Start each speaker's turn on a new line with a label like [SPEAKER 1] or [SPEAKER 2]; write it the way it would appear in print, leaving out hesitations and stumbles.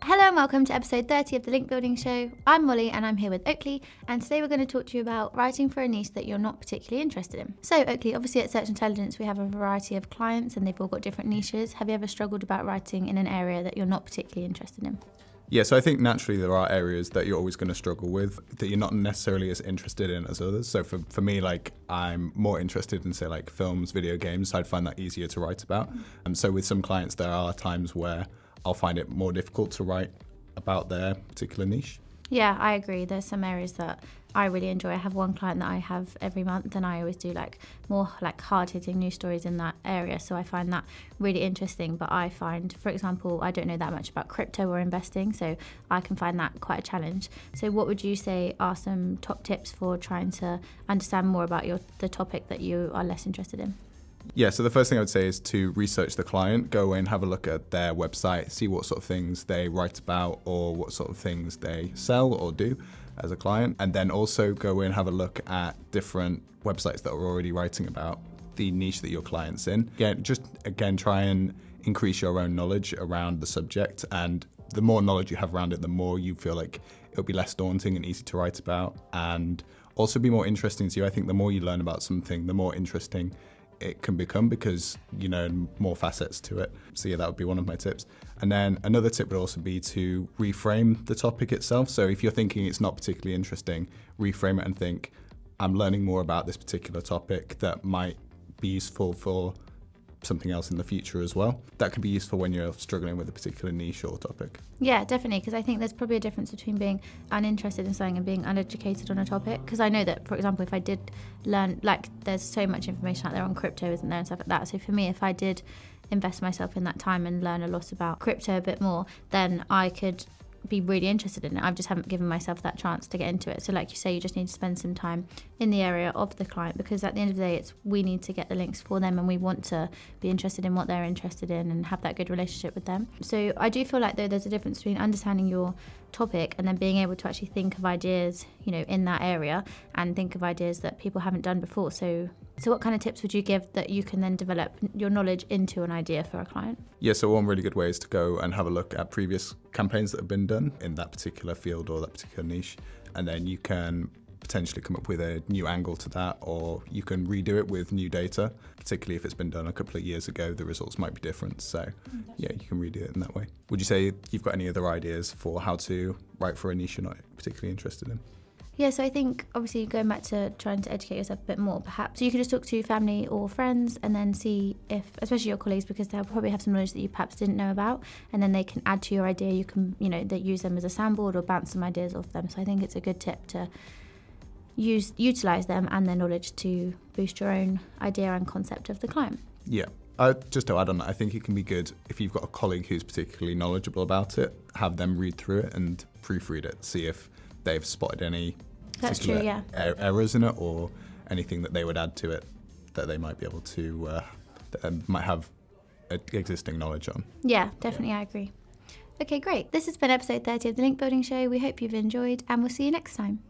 [SPEAKER 1] Hello and welcome to episode 30 of the Link Building Show. I'm Molly and I'm here with Oakley, and today we're going to talk to you about writing for a niche that you're not particularly interested in. So Oakley, obviously at Search Intelligence we have a variety of clients and they've all got different niches. Have you ever struggled about writing in an area that you're not particularly interested in?
[SPEAKER 2] Yeah, so I think naturally there are areas that you're always going to struggle with that you're not necessarily as interested in as others. So for me, like I'm more interested in say like films, video games, so I'd find that easier to write about. And so with some clients there are times where I'll find it more difficult to write about their particular niche.
[SPEAKER 1] Yeah, I agree. There's some areas that I really enjoy. I have one client that I have every month and I always do more hard-hitting news stories in that area. So I find that really interesting. But I find, for example, I don't know that much about crypto or investing, so I can find that quite a challenge. So what would you say are some top tips for trying to understand more about the topic that you are less interested in?
[SPEAKER 2] Yeah, so the first thing I would say is to research the client, go in, have a look at their website, see what sort of things they write about or what sort of things they sell or do as a client, and then also go in, have a look at different websites that are already writing about the niche that your client's in. Again, try and increase your own knowledge around the subject, and the more knowledge you have around it, the more you feel like it'll be less daunting and easy to write about, and also be more interesting to you. I think the more you learn about something, the more interesting it can become because you know more facets to it. So yeah, that would be one of my tips. And then another tip would also be to reframe the topic itself. So if you're thinking it's not particularly interesting, reframe it and think, I'm learning more about this particular topic that might be useful for something else in the future as well. That can be useful when you're struggling with a particular niche or topic.
[SPEAKER 1] Yeah, definitely, because I think there's probably a difference between being uninterested in something and being uneducated on a topic. Because I know that, for example, if I did learn, there's so much information out there on crypto, isn't there, and stuff like that. So for me, if I did invest myself in that time and learn a lot about crypto a bit more, then I could be really interested in it. I just haven't given myself that chance to get into it. So like you say, you just need to spend some time in the area of the client, because at the end of the day, we need to get the links for them and we want to be interested in what they're interested in and have that good relationship with them. So I do feel like though there's a difference between understanding your topic and then being able to actually think of ideas, in that area and think of ideas that people haven't done before. So what kind of tips would you give that you can then develop your knowledge into an idea for a client?
[SPEAKER 2] Yeah, so one really good way is to go and have a look at previous campaigns that have been done in that particular field or that particular niche, and then you can potentially come up with a new angle to that, or you can redo it with new data. Particularly if it's been done a couple of years ago, the results might be different. So yeah, you can redo it in that way. Would you say you've got any other ideas for how to write for a niche you're not particularly interested in?
[SPEAKER 1] Yeah, so I think obviously going back to trying to educate yourself a bit more, perhaps you could just talk to family or friends and then see if, especially your colleagues, because they'll probably have some knowledge that you perhaps didn't know about, and then they can add to your idea. You can, they use them as a soundboard or bounce some ideas off them. So I think it's a good tip to utilise them and their knowledge to boost your own idea and concept of the client.
[SPEAKER 2] Yeah. Just to add on that, I think it can be good if you've got a colleague who's particularly knowledgeable about it, have them read through it and proofread it, see if they've spotted any particular errors in it or anything that they would add to it that they might be able to, that might have existing knowledge on.
[SPEAKER 1] Yeah, definitely, I agree. Okay, great. This has been episode 30 of the Link Building Show. We hope you've enjoyed and we'll see you next time.